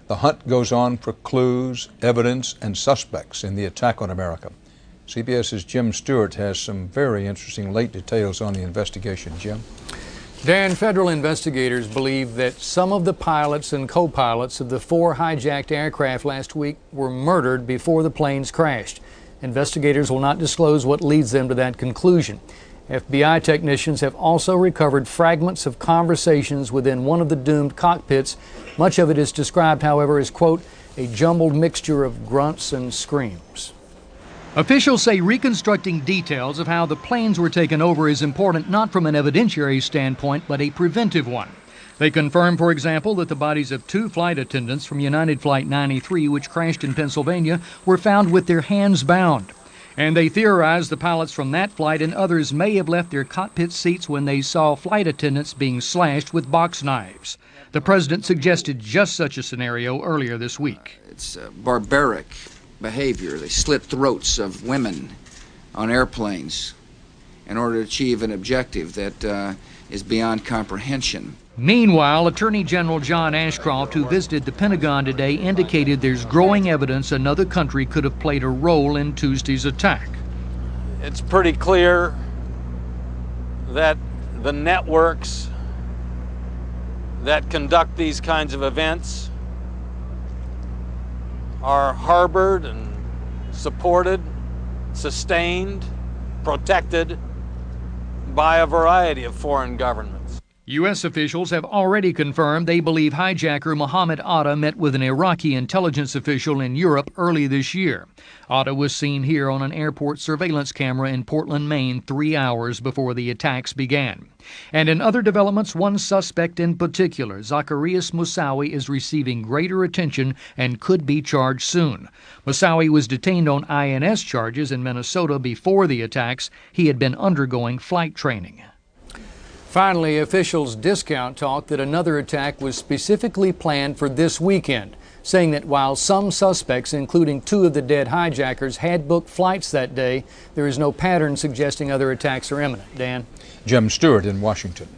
The hunt goes on for clues, evidence, and suspects in the attack on America. CBS's Jim Stewart has some very interesting late details on the investigation. Jim? Dan, federal investigators believe that some of the pilots and co-pilots of the 4 hijacked aircraft last week were murdered before the planes crashed. Investigators will not disclose what leads them to that conclusion. FBI technicians have also recovered fragments of conversations within one of the doomed cockpits. Much of it is described, however, as, quote, a jumbled mixture of grunts and screams. Officials say reconstructing details of how the planes were taken over is important not from an evidentiary standpoint, but a preventive one. They confirm, for example, that the bodies of 2 flight attendants from United Flight 93, which crashed in Pennsylvania, were found with their hands bound. And they theorize the pilots from that flight and others may have left their cockpit seats when they saw flight attendants being slashed with box knives. The president suggested just such a scenario earlier this week. It's barbaric behavior. They slit throats of women on airplanes in order to achieve an objective that is beyond comprehension. Meanwhile, Attorney General John Ashcroft, who visited the Pentagon today, indicated there's growing evidence another country could have played a role in Tuesday's attack. It's pretty clear that the networks that conduct these kinds of events are harbored and supported, sustained, protected by a variety of foreign governments. U.S. officials have already confirmed they believe hijacker Mohammed Atta met with an Iraqi intelligence official in Europe early this year. Atta was seen here on an airport surveillance camera in Portland, Maine, 3 hours before the attacks began. And in other developments, one suspect in particular, Zacarias Moussaoui, is receiving greater attention and could be charged soon. Moussaoui was detained on INS charges in Minnesota before the attacks. He had been undergoing flight training. Finally, officials discount talk that another attack was specifically planned for this weekend, saying that while some suspects, including 2 of the dead hijackers, had booked flights that day, there is no pattern suggesting other attacks are imminent. Dan? Jim Stewart in Washington.